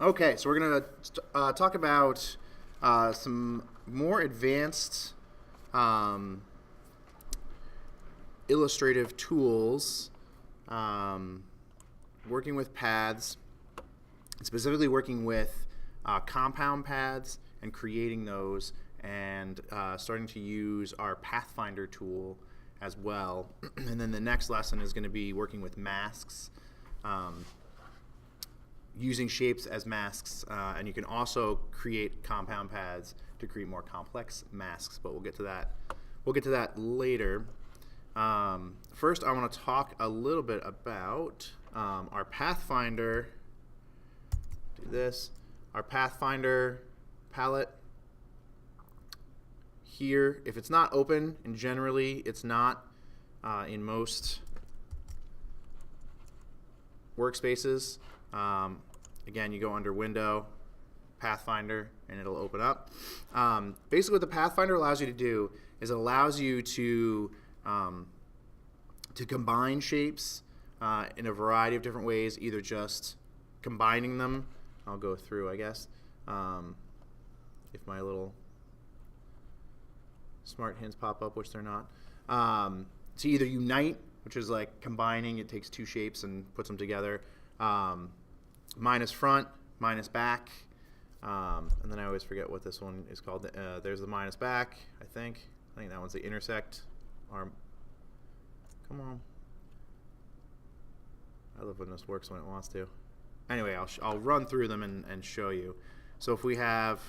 Okay, so we're going to talk about some more advanced um, illustrative tools, um, working with paths, specifically working with compound paths and creating those, and starting to use our Pathfinder tool as well. And then the next lesson is going to be working with masks. Using shapes as masks, and you can also create compound paths to create more complex masks, but we'll get to that. We'll get to that later. First, I want to talk a little bit about our Pathfinder. Do this. Our Pathfinder palette here. If it's not open, and generally it's not in most workspaces. Again, you go under Window, Pathfinder, and it'll open up. Basically, what the Pathfinder allows you to do is it allows you to combine shapes in a variety of different ways, either just combining them. I'll go through, I guess, if my little smart hints pop up, which they're not. To either unite, which is like combining, it takes two shapes and puts them together. Minus front, minus back, and then I always forget what this one is called. There's the minus back, I think that one's the intersect. Or, come on. I love when this works when it wants to. Anyway, I'll run through them and show you. So if we have,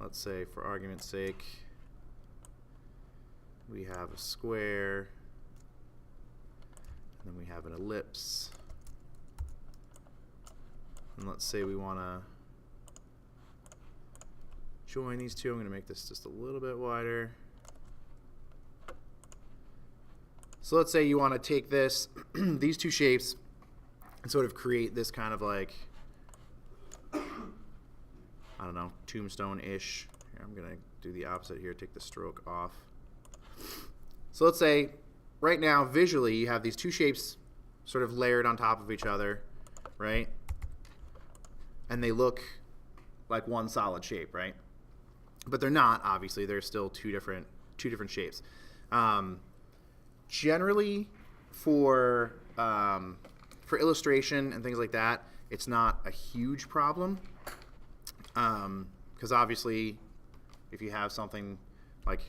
let's say for argument's sake, we have a square, and then we have an ellipse. And let's say we want to join these two. I'm going to make this just a little bit wider. So let's say you want to take this, these two shapes, and sort of create this kind of like, I don't know, tombstone-ish. Here, I'm going to do the opposite here, take the stroke off. So let's say right now, visually, you have these two shapes sort of layered on top of each other, right? And they look like one solid shape, right? But they're not, obviously. They're still two different shapes. Generally, for illustration and things like that, it's not a huge problem. Because obviously, if you have something like,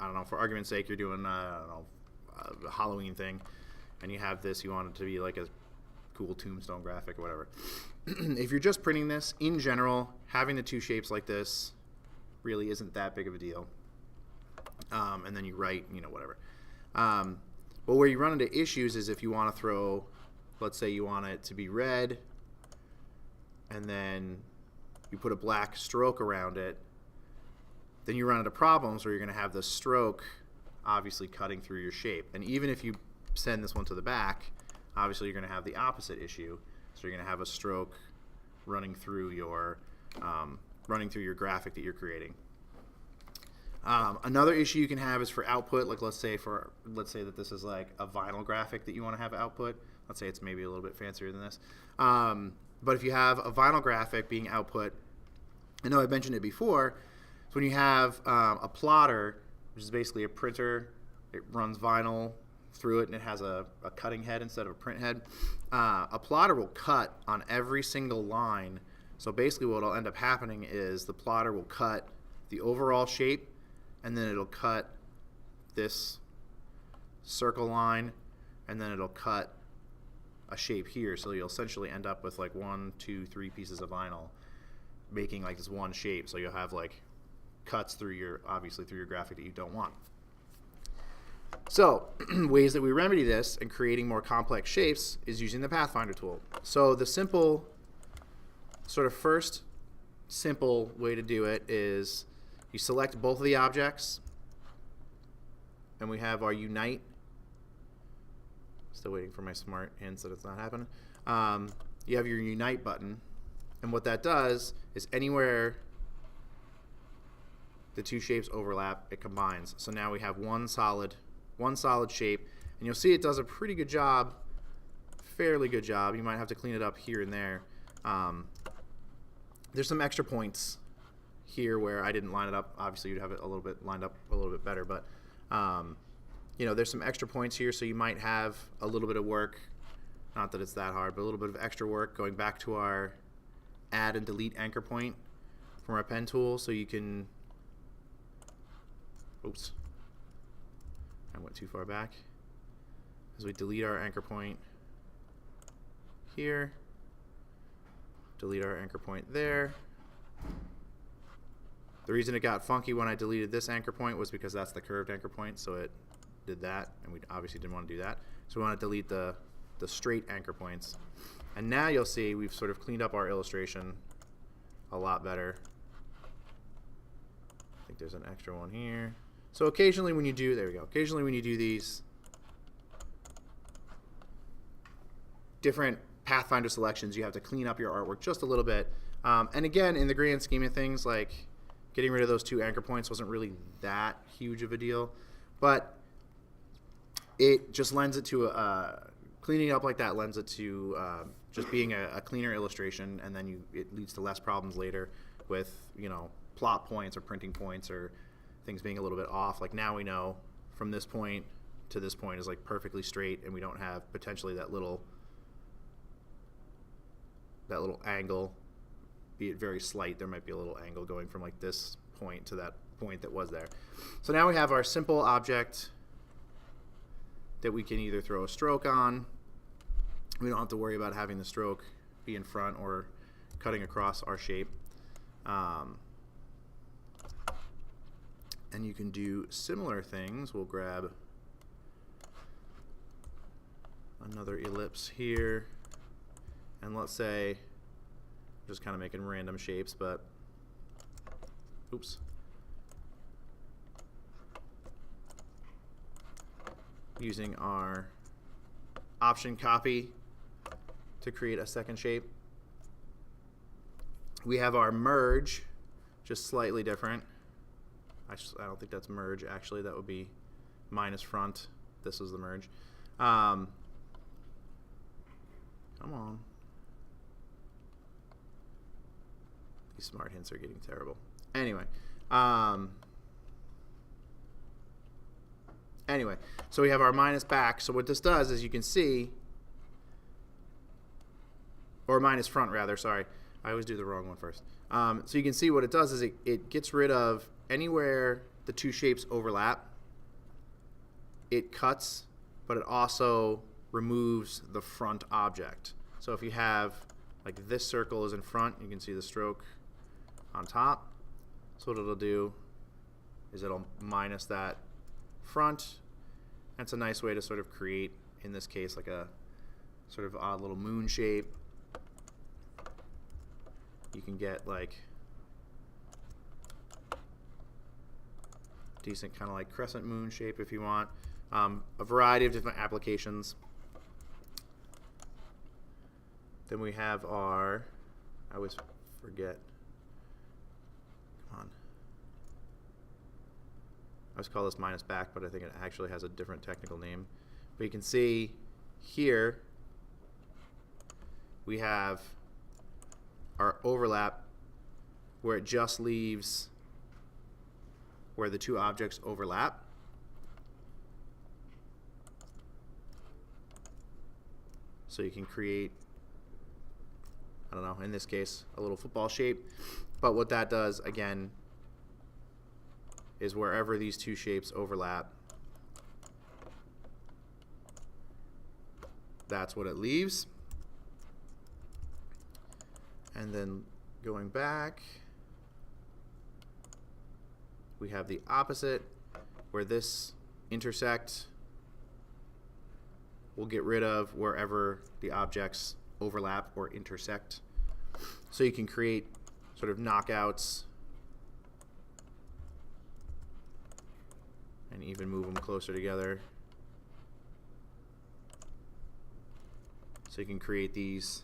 I don't know, for argument's sake, you're doing a Halloween thing, and you have this, you want it to be like a cool tombstone graphic or whatever. If you're just printing this, in general, having the two shapes like this really isn't that big of a deal. And then you write, whatever. But where you run into issues is if you want to throw, let's say you want it to be red, and then you put a black stroke around it, then you run into problems where you're going to have the stroke obviously cutting through your shape. And even if you send this one to the back, obviously you're going to have the opposite issue. So you're going to have a stroke running through your graphic that you're creating. Another issue you can have is for output. Like let's say that this is like a vinyl graphic that you want to have output. Let's say it's maybe a little bit fancier than this. But if you have a vinyl graphic being output, I know I mentioned it before. So when you have a plotter, which is basically a printer, it runs vinyl through it, and it has a cutting head instead of a print head. A plotter will cut on every single line. So basically what will end up happening is the plotter will cut the overall shape, and then it'll cut this circle line, and then it'll cut a shape here. So you'll essentially end up with like 1, 2, 3 pieces of vinyl making like this one shape. So you'll have like cuts through your graphic that you don't want. So ways that we remedy this and creating more complex shapes is using the Pathfinder tool. So the simple, sort of first simple way to do it is you select both of the objects, and we have our unite. Still waiting for my smart hints that it's not happening. You have your unite button, and what that does is anywhere the two shapes overlap, it combines. So now we have one solid shape, and you'll see it does a pretty good job, fairly good job. You might have to clean it up here and there, there's some extra points here where I didn't line it up. Obviously, you'd have it a little bit lined up a little bit better, but you know, there's some extra points here, so you might have a little bit of work. Not that it's that hard, but a little bit of extra work going back to our add and delete anchor point from our pen tool, so you can. Oops, I went too far back. As we delete our anchor point here, delete our anchor point there. The reason it got funky when I deleted this anchor point was because that's the curved anchor point, so it did that, and we obviously didn't want to do that. So we want to delete the straight anchor points. And now you'll see we've sort of cleaned up our illustration a lot better. I think there's an extra one here. So occasionally when you do, there we go, occasionally when you do these different Pathfinder selections, you have to clean up your artwork just a little bit. And again, in the grand scheme of things, like getting rid of those 2 anchor points wasn't really that huge of a deal, but it just lends it to cleaning it up like that lends it to just being a cleaner illustration, and then it leads to less problems later with, you know, plot points or printing points or things being a little bit off. Like now we know from this point to this point is like perfectly straight, and we don't have potentially that little angle, be it very slight. There might be a little angle going from like this point to that point that was there. So now we have our simple object that we can either throw a stroke on. We don't have to worry about having the stroke be in front or cutting across our shape. And you can do similar things. We'll grab another ellipse here, and let's say, just kind of making random shapes, but oops. Using our option copy to create a second shape. We have our merge, just slightly different. I don't think that's merge, actually. That would be minus front. This is the merge. Come on. These smart hints are getting terrible. Anyway. So we have our minus back. So what this does is you can see, or minus front rather, sorry. I always do the wrong one first. So you can see what it does is it gets rid of anywhere the 2 shapes overlap. It cuts, but it also removes the front object. So if you have, like this circle is in front, you can see the stroke on top. So what it'll do is it'll minus that front. That's a nice way to sort of create, in this case, like a sort of odd little moon shape. You can get like decent kind of like crescent moon shape if you want. A variety of different applications. Then we have our, I always forget, come on. I always call this minus back, but I think it actually has a different technical name. But you can see here we have our overlap where it just leaves where the 2 objects overlap. So you can create, I don't know, in this case, a little football shape. But what that does, again, is wherever these 2 shapes overlap, that's what it leaves. And then going back, we have the opposite, where this intersect will get rid of wherever the objects overlap or intersect. So you can create sort of knockouts and even move them closer together. So you can create these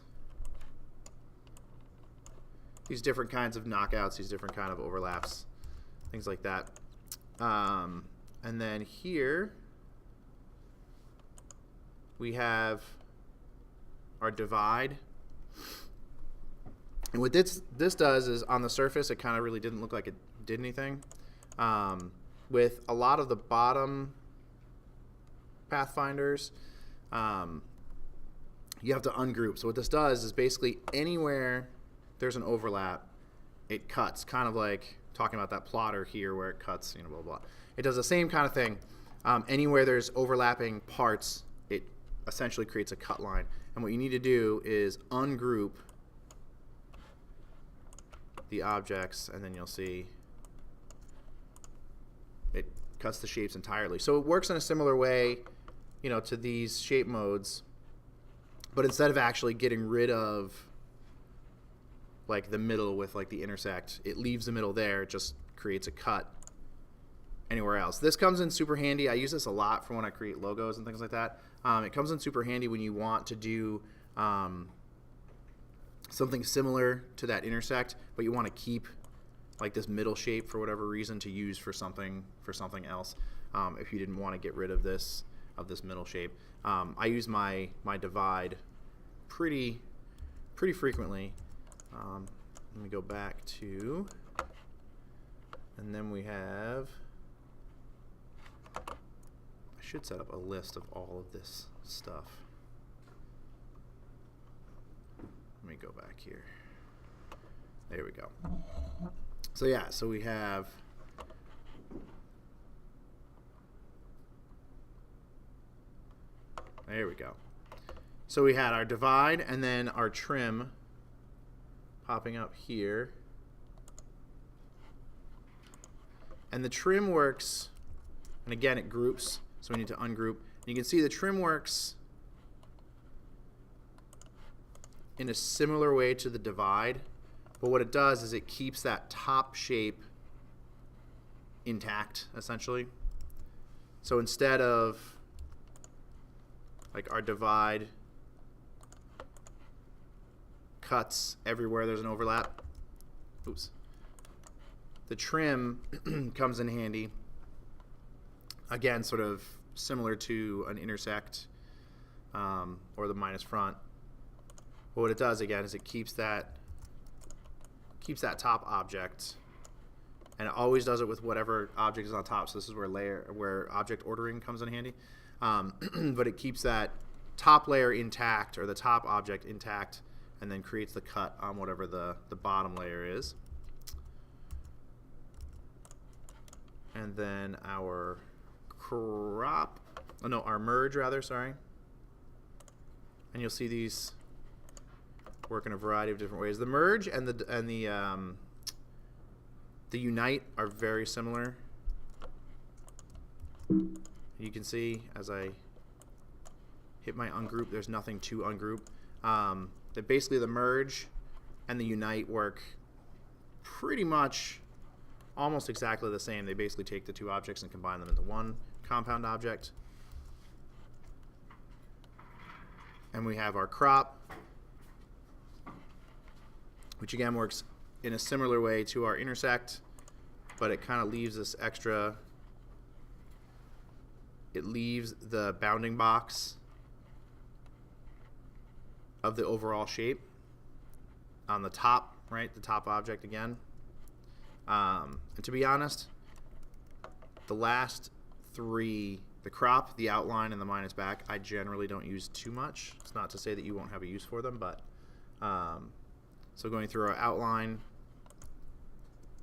different kinds of knockouts, these different kind of overlaps, things like that. And then here we have our divide. And what this does is on the surface, it kind of really didn't look like it did anything. With a lot of the bottom Pathfinders, you have to ungroup. So what this does is basically anywhere there's an overlap, it cuts, kind of like talking about that plotter here where it cuts, you know, blah, blah. It does the same kind of thing. Anywhere there's overlapping parts, it essentially creates a cut line. And what you need to do is ungroup the objects, and then you'll see it cuts the shapes entirely. So it works in a similar way, you know, to these shape modes, but instead of actually getting rid of like the middle with like the intersect, it leaves the middle there. It just creates a cut anywhere else. This comes in super handy. I use this a lot for when I create logos and things like that. It comes in super handy when you want to do something similar to that intersect, but you want to keep like this middle shape for whatever reason to use for something else. If you didn't want to get rid of this middle shape, I use my divide pretty frequently. Let me go back to, and then we have, I should set up a list of all of this stuff. Let me go back here. There we go. So yeah, so we have there we go. So we had our divide and then our trim popping up here. And the trim works, and again it groups, so we need to ungroup. And you can see the trim works in a similar way to the divide, but what it does is it keeps that top shape intact, essentially. So instead of like our divide cuts everywhere there's an overlap, oops, the trim comes in handy. Again, sort of similar to an intersect or the minus front. But what it does again is it keeps that top object, and it always does it with whatever object is on top. So this is where object ordering comes in handy. But it keeps that top layer intact, or the top object intact, and then creates the cut on whatever the bottom layer is. And then our our merge rather, sorry. And you'll see these work in a variety of different ways. The merge and the unite are very similar. You can see as I hit my ungroup, there's nothing to ungroup. That basically the merge and the unite work pretty much almost exactly the same. They basically take the two objects and combine them into one compound object. And we have our crop, which again works in a similar way to our intersect, but it kind of leaves this extra, it leaves the bounding box of the overall shape on the top, right? The top object again. And to be honest, the last three, the crop, the outline, and the minus back, I generally don't use too much. It's not to say that you won't have a use for them, but so going through our outline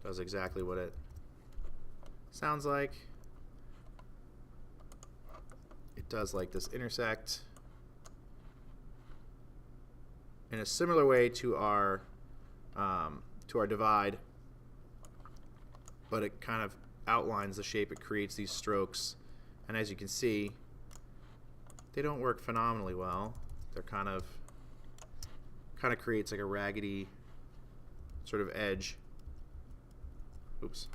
does exactly what it sounds like. It does like this intersect in a similar way to our divide, but it kind of outlines the shape. It creates these strokes, and as you can see, they don't work phenomenally well. They're kind of creates like a raggedy sort of edge. Oops.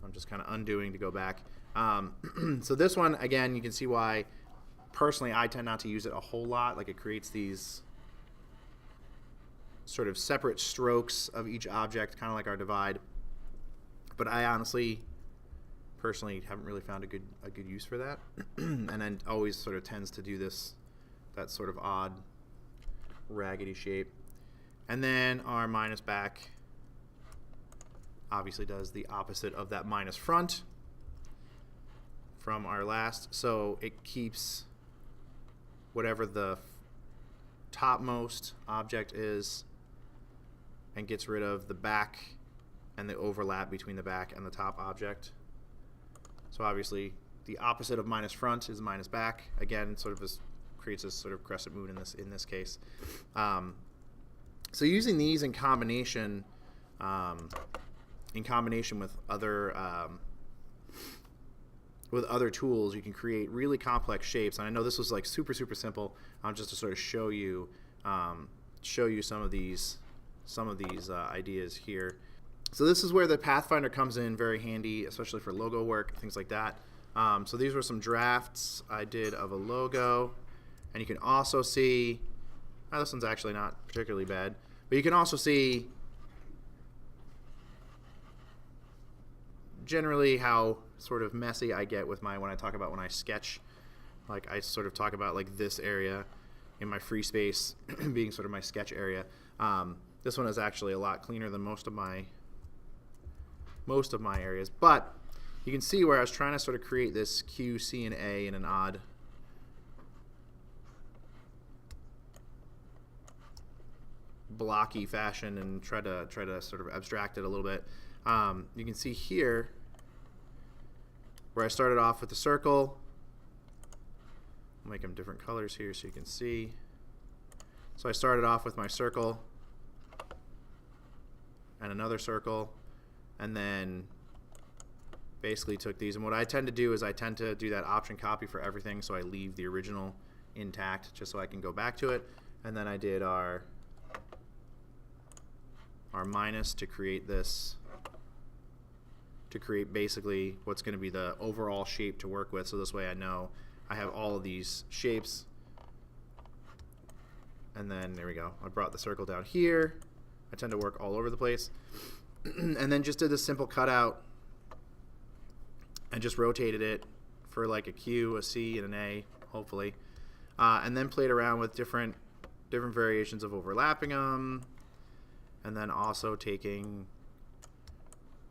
I'm just kind of undoing to go back. So this one, again, you can see why personally I tend not to use it a whole lot. Like, it creates these sort of separate strokes of each object, kind of like our divide. But I honestly, personally, haven't really found a good use for that, and then always sort of tends to do that sort of odd, raggedy shape. And then our minus back obviously does the opposite of that minus front from our last. So it keeps whatever the topmost object is and gets rid of the back and the overlap between the back and the top object. So obviously the opposite of minus front is minus back. Again, sort of this creates this sort of crescent moon in this case. So using these in combination with other tools, you can create really complex shapes. And I know this was like super simple, just to sort of show you some of these ideas here. So this is where the Pathfinder comes in very handy, especially for logo work, things like that. So these were some drafts I did of a logo, and you can also see, this one's actually not particularly bad, but you can also see generally how sort of messy I get with when I sketch. Like I sort of talk about like this area in my free space being sort of my sketch area. This one is actually a lot cleaner than most of my areas, but you can see where I was trying to sort of create this Q, C, and A in an odd blocky fashion and try to sort of abstract it a little bit. You can see here where I started off with the circle. I'll make them different colors here so you can see. So I started off with my circle and another circle, and then basically took these. And what I tend to do is I tend to do that option copy for everything, so I leave the original intact just so I can go back to it. And then I did our minus to create this, to create basically what's going to be the overall shape to work with. So this way I know I have all of these shapes. And then there we go. I brought the circle down here. I tend to work all over the place. And then just did this simple cutout and just rotated it for like a Q, a C, and an A, hopefully. And then played around with different variations of overlapping them, and then also taking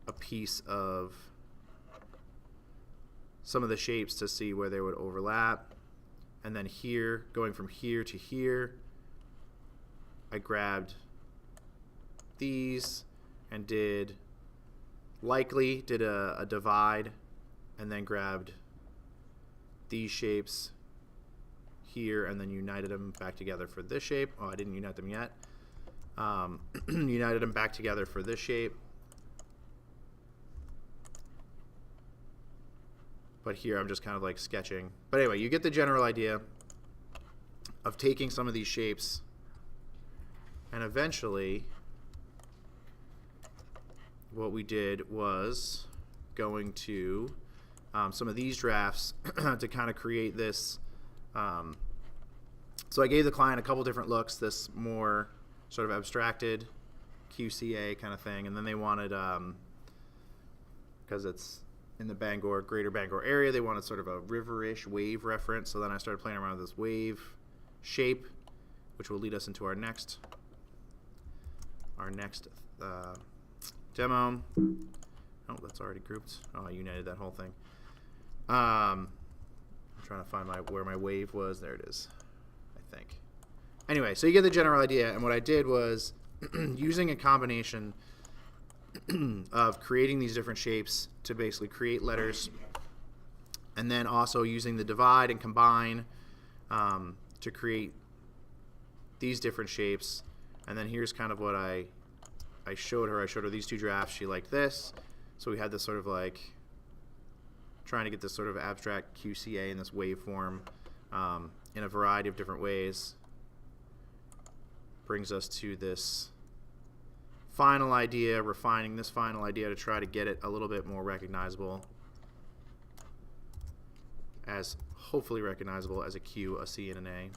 a piece of some of the shapes to see where they would overlap. And then here, going from here to here, I grabbed these and did a divide, and then grabbed these shapes here and then united them back together for this shape. Oh, I didn't unite them yet. United them back together for this shape. But here I'm just kind of like sketching. But anyway, you get the general idea of taking some of these shapes and eventually what we did was going to some of these drafts to kind of create this. So I gave the client a couple different looks, this more sort of abstracted QCA kind of thing, and then they wanted, because it's in the greater Bangor area, they wanted sort of a river-ish wave reference. So then I started playing around with this wave shape, which will lead us into our next demo. Oh, that's already grouped. Oh, I united that whole thing. I'm trying to find where my wave was. There it is, I think. Anyway, so you get the general idea, and what I did was using a combination of creating these different shapes to basically create letters, and then also using the divide and combine to create these different shapes. And then here's kind of what I showed her. I showed her these two drafts. She liked this. So we had this sort of like trying to get this sort of abstract QCA in this waveform in a variety of different ways. Brings us to this final idea, refining this final idea to try to get it a little bit more recognizable, as hopefully recognizable as a Q, a C, and an A.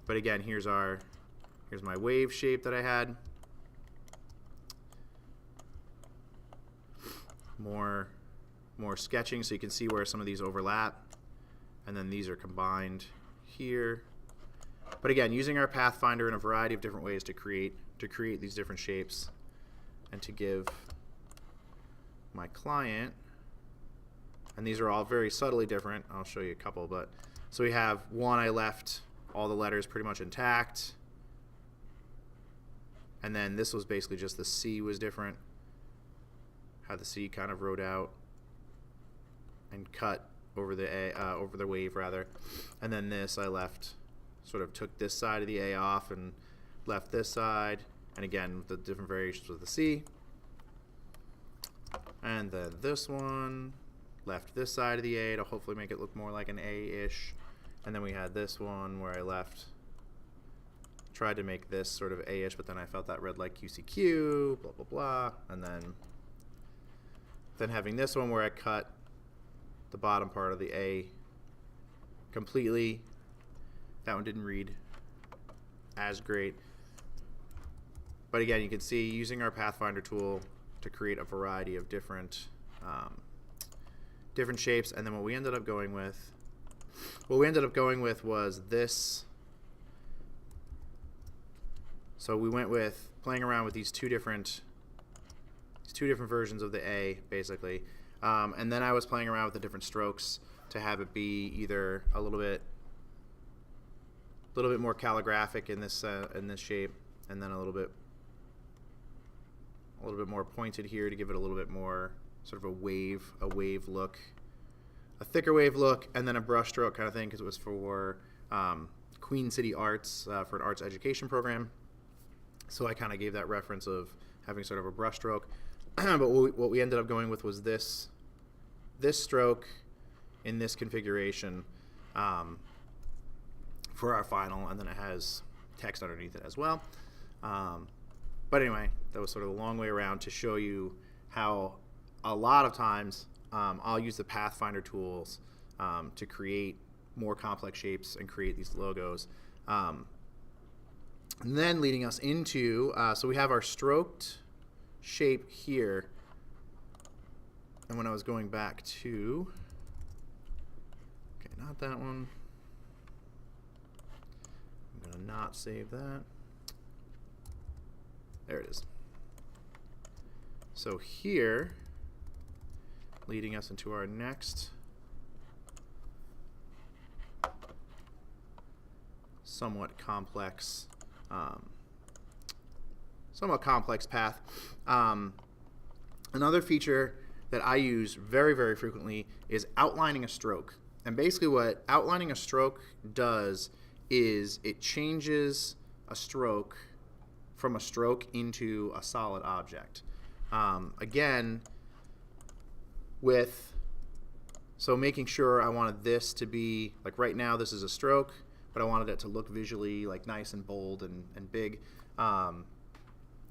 But again, here's my wave shape that I had. More sketching so you can see where some of these overlap, and then these are combined here. But again, using our Pathfinder in a variety of different ways to create these different shapes and to give my client, and these are all very subtly different. I'll show you a couple, but so we have one, I left all the letters pretty much intact. And then this was basically just the C was different. How the C kind of wrote out and cut over the A, over the wave rather. And then this I left, sort of took this side of the A off and left this side. And again, the different variations of the C. And then this one, left this side of the A to hopefully make it look more like an A-ish. And then we had this one where I tried to make this sort of A-ish, but then I felt that read like QCQ, blah, blah, blah. And then having this one where I cut the bottom part of the A completely. That one didn't read as great. But again, you can see using our Pathfinder tool to create a variety of different shapes. And then what we ended up going with was this. So we went with playing around with these two different versions of the A, basically. And then I was playing around with the different strokes to have it be either a little bit more calligraphic in this shape, and then a little bit more pointed here to give it a little bit more sort of a wave look, a thicker wave look, and then a brush stroke kind of thing because it was for Queen City Arts for an arts education program. So I kind of gave that reference of having sort of a brush stroke. But what we ended up going with was this stroke in this configuration for our final, and then it has text underneath it as well. But anyway, that was sort of a long way around to show you how a lot of times I'll use the Pathfinder tools to create more complex shapes and create these logos. And then leading us into, so we have our stroked shape here. And when I was going back to, okay, not that one. I'm going to not save that. There it is. So here, leading us into our next somewhat complex path. Another feature that I use very, very frequently is outlining a stroke. And basically what outlining a stroke does is it changes a stroke from a stroke into a solid object. Again, so making sure I wanted this to be, like right now this is a stroke, but I wanted it to look visually like nice and bold and big. And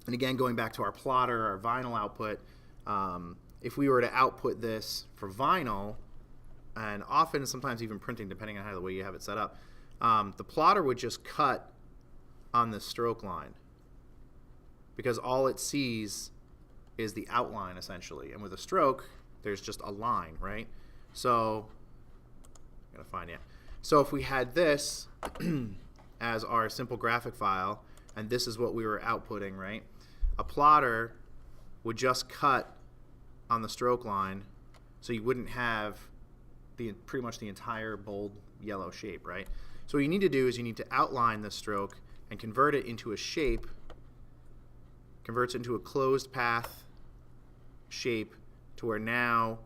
again, going back to our plotter, our vinyl output, if we were to output this for vinyl, and often sometimes even printing, depending on how the way you have it set up, the plotter would just cut on the stroke line because all it sees is the outline essentially. And with a stroke, there's just a line, right? So, I'm gonna find it. So if we had this as our simple graphic file, and this is what we were outputting, right? A plotter would just cut on the stroke line, so you wouldn't have pretty much the entire bold yellow shape, right? So what you need to do is you need to outline the stroke and convert it into a shape, converts it into a closed path shape to where now,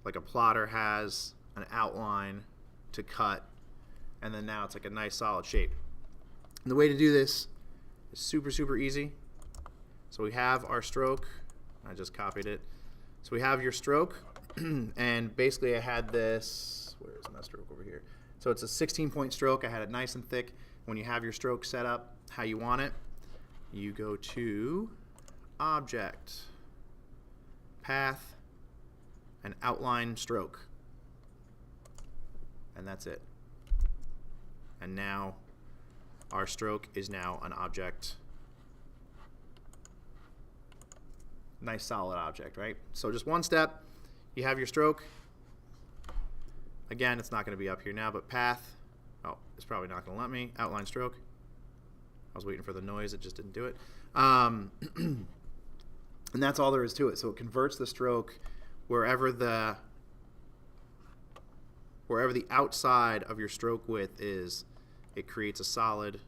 like a plotter has an outline to cut, and then now it's like a nice solid shape. And the way to do this is super, super easy. So we have our stroke. I just copied it. So we have your stroke, and basically I had this, where is my stroke over here? So it's a 16-point stroke. I had it nice and thick. When you have your stroke set up how you want it, you go to Object, Path, and Outline Stroke. And that's it. And now our stroke is now an object. Nice solid object, right? So just one step, you have your stroke. Again, it's not going to be up here now, but path, Oh, it's probably not going to let me. Outline stroke. I was waiting for the noise. It just didn't do it. And that's all there is to it. So it converts the stroke wherever the outside of your stroke width is. It creates a solid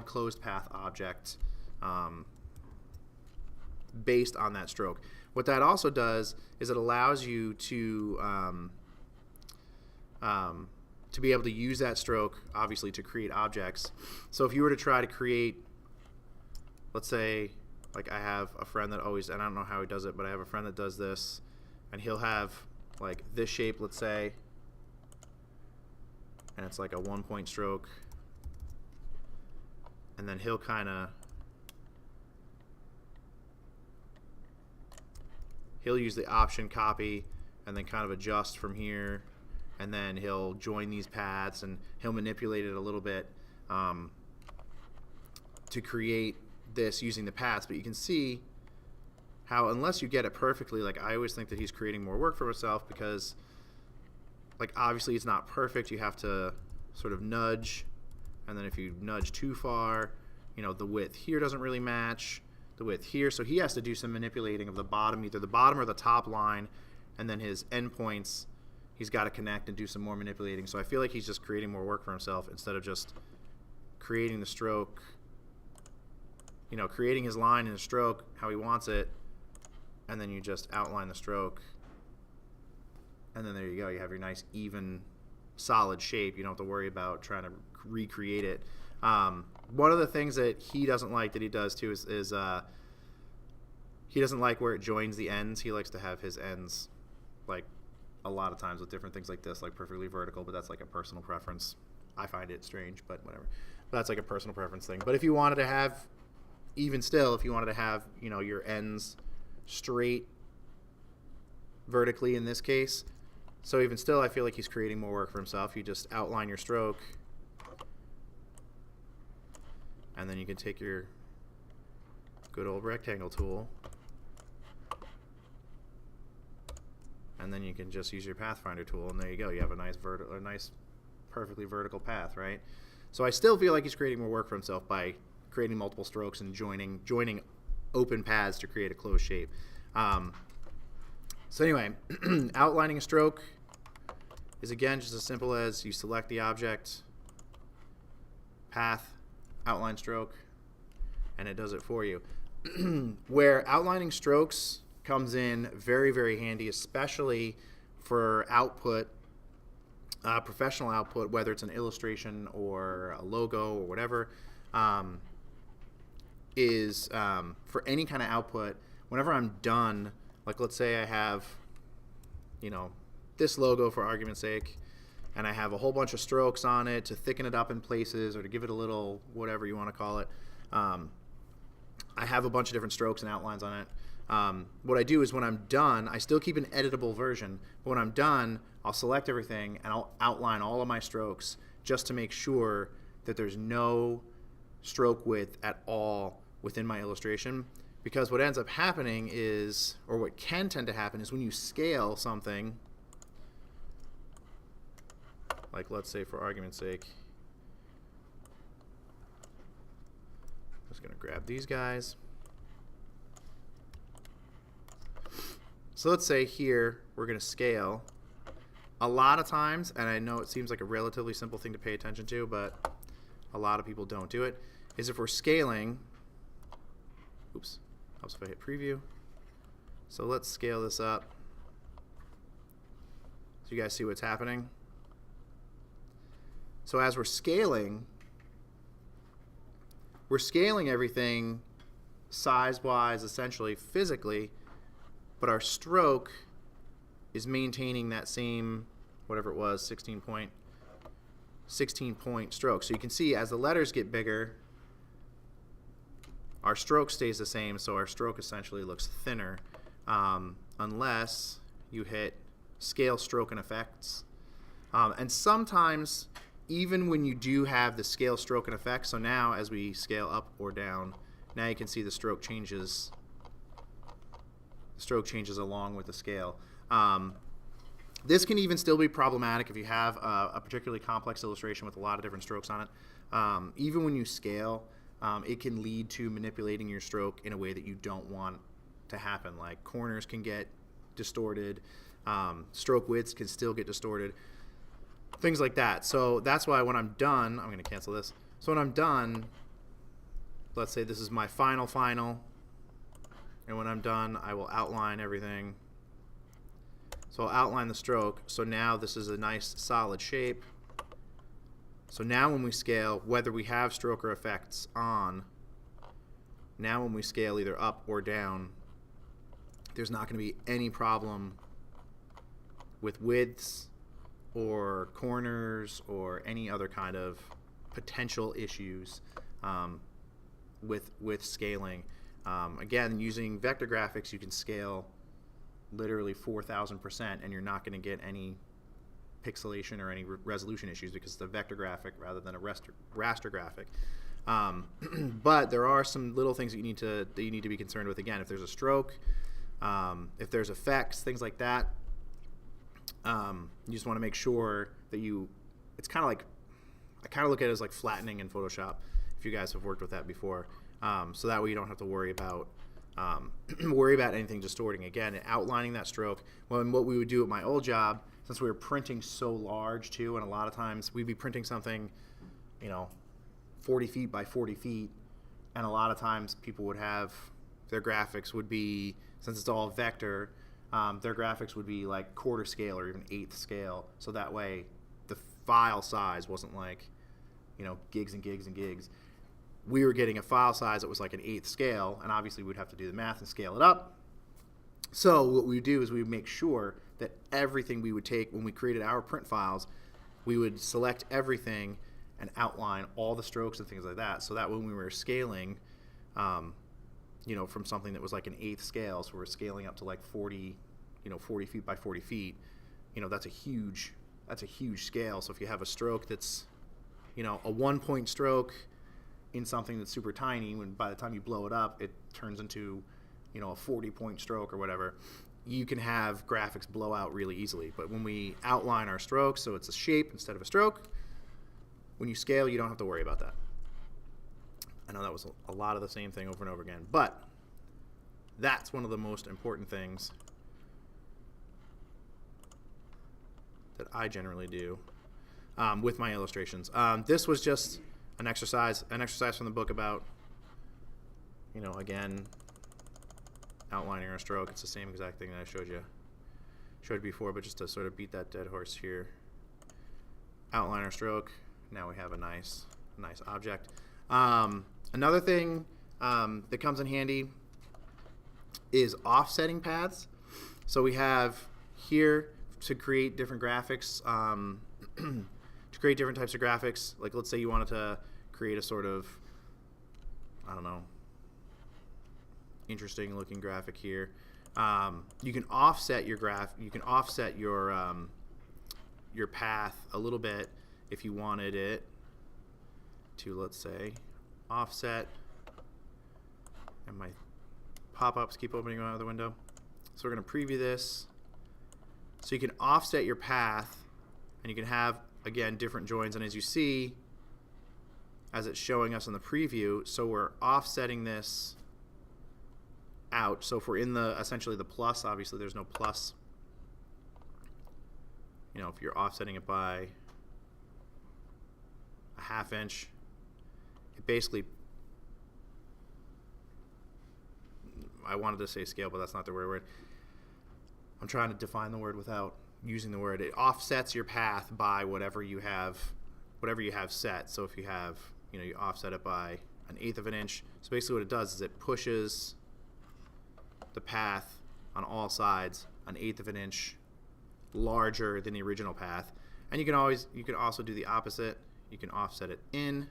closed path object based on that stroke. What that also does is it allows you to be able to use that stroke, obviously, to create objects. So if you were to try to create, let's say, like I have a friend that always, and I don't know how he does it, but I have a friend that does this, and he'll have like this shape, let's say, and it's like a 1-point stroke, and then he'll use the option copy and then kind of adjust from here, and then he'll join these paths and he'll manipulate it a little bit to create this using the paths. But you can see how, unless you get it perfectly, like I always think that he's creating more work for himself, because like obviously it's not perfect. You have to sort of nudge, and then if you nudge too far, you know, the width here doesn't really match the width here, so he has to do some manipulating of the bottom, either the bottom or the top line, and then his endpoints he's got to connect and do some more manipulating. So I feel like he's just creating more work for himself instead of just creating the stroke, you know, creating his line and his stroke how he wants it, and then you just outline the stroke, and then there you go. You have your nice, even, solid shape. You don't have to worry about trying to recreate it. One of the things that he doesn't like that he does too is he doesn't like where it joins the ends. He likes to have his ends, like a lot of times with different things like this, like perfectly vertical, but that's like a personal preference. I find it strange, but whatever. But that's like a personal preference thing. But if you wanted to have, even still, if you wanted to have, you know, your ends straight vertically in this case, so even still, I feel like he's creating more work for himself. You just outline your stroke, and then you can take your good old rectangle tool, and then you can just use your Pathfinder tool, and there you go. You have a nice perfectly vertical path, right? So I still feel like he's creating more work for himself by creating multiple strokes and joining open paths to create a closed shape. So anyway, outlining a stroke is, again, just as simple as you select the object, path, outline stroke, and it does it for you. Where outlining strokes comes in very, very handy, especially for output, professional output, whether it's an illustration or a logo or whatever, is for any kind of output. Whenever I'm done, like let's say I have, you know, this logo for argument's sake, and I have a whole bunch of strokes on it to thicken it up in places or to give it a little whatever you want to call it. I have a bunch of different strokes and outlines on it. What I do is when I'm done, I still keep an editable version, but when I'm done, I'll select everything and I'll outline all of my strokes just to make sure that there's no stroke width at all within my illustration. Because what ends up happening is, or what can tend to happen is, when you scale something, like let's say for argument's sake, I'm just going to grab these guys. So let's say here we're going to scale. A lot of times, and I know it seems like a relatively simple thing to pay attention to, but a lot of people don't do it, is if we're scaling, oops, helps if I hit preview. So let's scale this up so you guys see what's happening. So as we're scaling everything size-wise, essentially physically, but our stroke is maintaining that same, whatever it was, 16 point stroke. So you can see as the letters get bigger, our stroke stays the same, so our stroke essentially looks thinner, unless you hit scale, stroke, and effects. And sometimes, even when you do have the scale, stroke, and effects, so now as we scale up or down, now you can see the stroke changes. The stroke changes along with the scale. This can even still be problematic if you have a particularly complex illustration with a lot of different strokes on it. Even when you scale, it can lead to manipulating your stroke in a way that you don't want to happen. Like corners can get distorted, stroke widths can still get distorted, things like that. So that's why when I'm done, I'm going to cancel this. So when I'm done, let's say this is my final, and when I'm done, I will outline everything. So I'll outline the stroke. So now this is a nice solid shape. So now when we scale, whether we have stroke or effects on, now when we scale either up or down, there's not going to be any problem with widths or corners or any other kind of potential issues with scaling. Again, using vector graphics, you can scale literally 4,000%, and you're not going to get any pixelation or any resolution issues because it's a vector graphic rather than a raster graphic. But there are some little things that you need to be concerned with. Again, if there's a stroke, if there's effects, things like that, you just want to make sure that it's kind of like, I kind of look at it as like flattening in Photoshop, if you guys have worked with that before. So that way you don't have to worry about anything distorting. Again, outlining that stroke. Well, and what we would do at my old job, since we were printing so large too, and a lot of times we'd be printing something, 40 feet by 40 feet, and a lot of times people would have, their graphics would be, since it's all vector, their graphics would be like quarter scale or even eighth scale, so that way the file size wasn't like, gigs and gigs and gigs. We were getting a file size that was like an eighth scale, and obviously we'd have to do the math and scale it up. So what we would do is we would make sure that everything we would take when we created our print files, we would select everything and outline all the strokes and things like that, so that when we were scaling, from something that was like an eighth scale, so we're scaling up to like 40 feet by 40 feet, that's a huge scale. So if you have a stroke that's, a 1-point stroke in something that's super tiny, when by the time you blow it up, it turns into, a 40-point stroke or whatever, you can have graphics blow out really easily. But when we outline our strokes, so it's a shape instead of a stroke, when you scale, you don't have to worry about that. I know that was a lot of the same thing over and over again, but that's one of the most important things that I generally do with my illustrations. This was just an exercise from the book about, again, outlining our stroke. It's the same exact thing that I showed before, but just to sort of beat that dead horse here. Outline our stroke. Now we have a nice object. Another thing that comes in handy is offsetting paths. So we have here to create different graphics, to create different types of graphics. Like let's say you wanted to create a sort of, interesting looking graphic here. You can offset your your path a little bit if you wanted it to, let's say, offset, and my pop-ups keep opening out of the window. So we're going to preview this. So you can offset your path, and you can have, again, different joins. And as you see, as it's showing us in the preview, so we're offsetting this out. So if we're in essentially the plus, obviously there's no plus. If you're offsetting it by a 1/2 inch, it basically, I wanted to say scale, but that's not the right word. I'm trying to define the word without using the word. It offsets your path by whatever you have set. So if you have, you offset it by an 1/8 of an inch. So basically what it does is it pushes the path on all sides an 1/8 of an inch larger than the original path. And you can also do the opposite. You can offset it in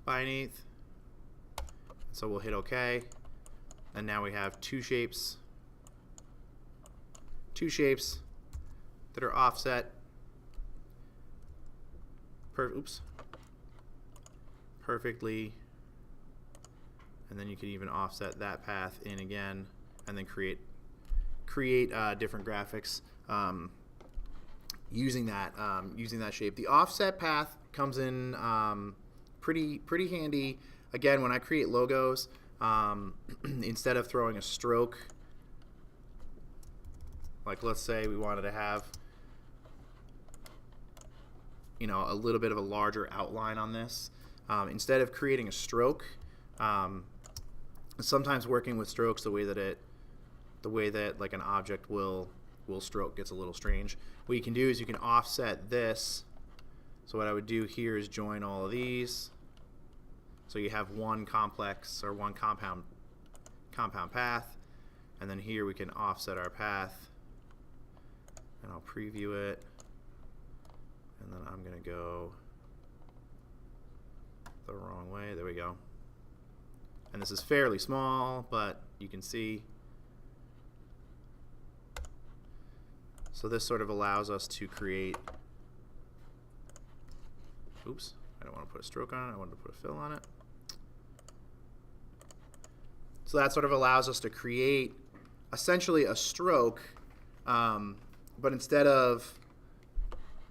by an 1/8. So we'll hit OK. And now we have two shapes that are offset perfectly. And then you can even offset that path in again, and then create different graphics. using that shape. The offset path comes in pretty handy. Again, when I create logos, instead of throwing a stroke, like let's say we wanted to have, you know, a little bit of a larger outline on this, instead of creating a stroke, sometimes working with strokes the way that like an object will stroke gets a little strange. What you can do is you can offset this. So what I would do here is join all of these. So you have one complex or one compound path, and then here we can offset our path, and I'll preview it, and then I'm going to go the wrong way. There we go. And this is fairly small, but you can see. So this sort of allows us to create, oops, I don't want to put a stroke on it, I wanted to put a fill on it. So that sort of allows us to create essentially a stroke, but instead of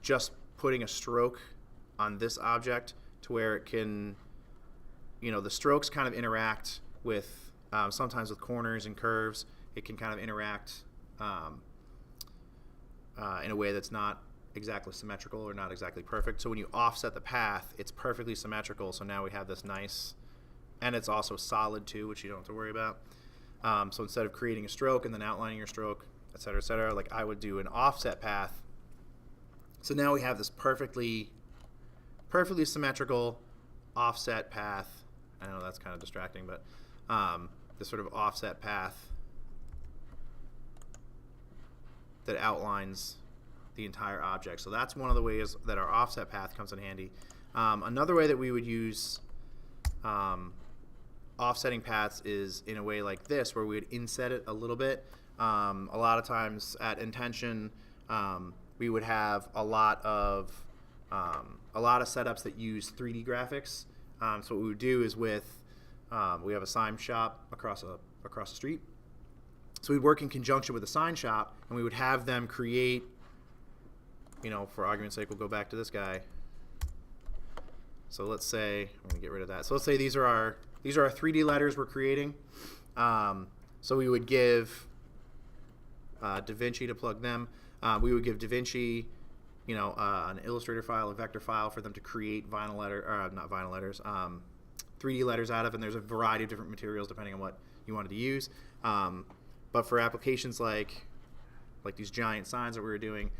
just putting a stroke on this object to where it can, you know, the strokes kind of interact with, sometimes with corners and curves, it can kind of interact in a way that's not exactly symmetrical or not exactly perfect. So when you offset the path, it's perfectly symmetrical. So now we have this nice, and it's also solid too, which you don't have to worry about. So instead of creating a stroke and then outlining your stroke, et cetera, like I would do an offset path. So now we have this perfectly symmetrical offset path. I know that's kind of distracting, but this sort of offset path that outlines the entire object. So that's one of the ways that our offset path comes in handy. Another way that we would use offsetting paths is in a way like this, where we would inset it a little bit. A lot of times at intention, we would have a lot of setups that use 3D graphics. So what we would do is we have a sign shop across the street. So we'd work in conjunction with the sign shop, and we would have them create, you know, for argument's sake, we'll go back to this guy. So let's say, I'm going to get rid of that. So let's say these are our 3D letters we're creating. So we would give DaVinci to plug them. We would give DaVinci, you know, an Illustrator file, a vector file for them to create not vinyl letters, 3D letters out of, and there's a variety of different materials depending on what you wanted to use. But for applications like these giant signs that we were doing,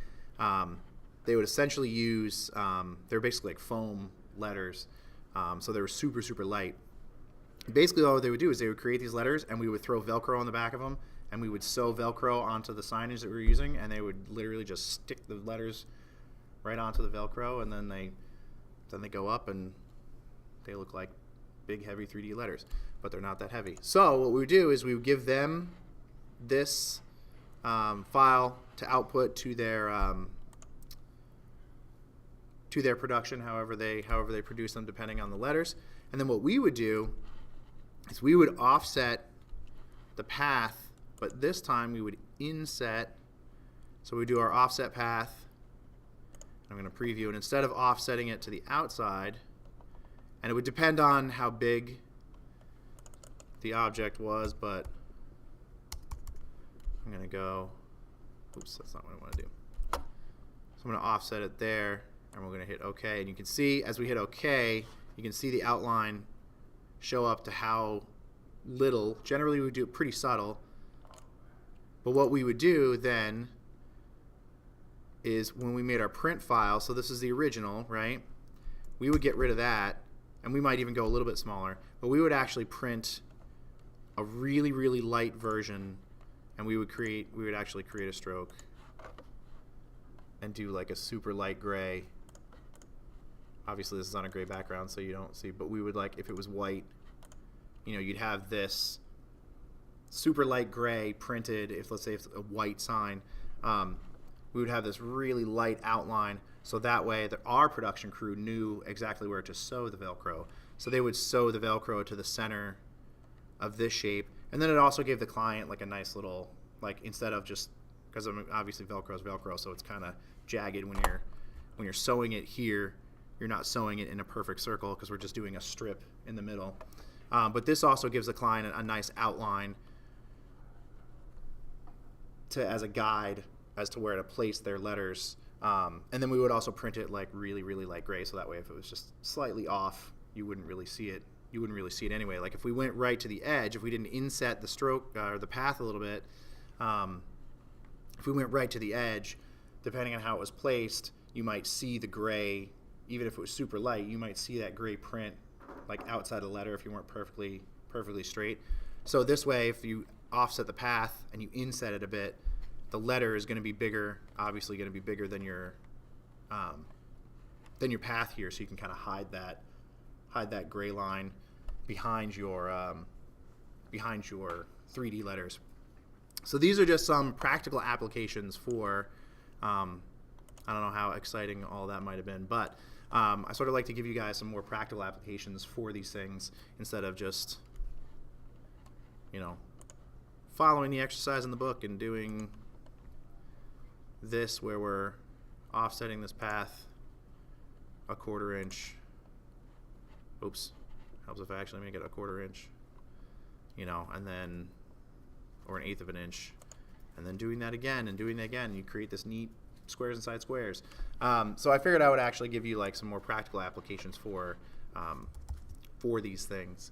they would essentially use, they're basically like foam letters, so they were super, super light. Basically all they would do is they would create these letters, and we would throw Velcro on the back of them, and we would sew Velcro onto the signage that we were using, and they would literally just stick the letters right onto the Velcro, and then they go up, and they look like big, heavy 3D letters, but they're not that heavy. So what we would do is we would give them this file to output to their production, however they produce them, depending on the letters. And then what we would do is we would offset the path, but this time we would inset. So we do our offset path. I'm going to preview it. Instead of offsetting it to the outside, and it would depend on how big the object was, but I'm going to go, oops, that's not what I want to do. So I'm going to offset it there, and we're going to hit OK. And you can see as we hit OK, you can see the outline show up to how little. Generally, we would do it pretty subtle. But what we would do then is when we made our print file, so this is the original, right? We would get rid of that, and we might even go a little bit smaller, but we would actually print a really, really light version, and we would actually create a stroke and do like a super light gray. Obviously this is on a gray background, so you don't see, but we would, like, if it was white, you know, you'd have this super light gray printed. If, let's say, it's a white sign, we would have this really light outline, so that way that our production crew knew exactly where to sew the Velcro. So they would sew the Velcro to the center of this shape, and then it also gave the client like a nice little, like, instead of just because obviously Velcro is Velcro, so it's kind of jagged when you're sewing it here. You're not sewing it in a perfect circle because we're just doing a strip in the middle. But this also gives the client a nice outline as a guide as to where to place their letters. And then we would also print it like really, really light gray, so that way if it was just slightly off, you wouldn't really see it. You wouldn't really see it anyway. Like if we went right to the edge, if we didn't inset the stroke or the path a little bit, if we went right to the edge, depending on how it was placed, you might see the gray. Even if it was super light, you might see that gray print like outside the letter if you weren't perfectly straight. So this way, if you offset the path and you inset it a bit, the letter is going to be bigger, obviously going to be bigger than your path here, so you can kind of hide that gray line behind your 3D letters. So these are just some practical applications for, I don't know how exciting all that might have been, but I sort of like to give you guys some more practical applications for these things instead of just, following the exercise in the book and doing this where we're offsetting this path a 1/4 inch. Oops, helps if I actually make it a 1/4 inch, and then, or 1/8 of an inch, and then doing that again and doing that again. You create this neat squares inside squares. So I figured I would actually give you like some more practical applications for these things.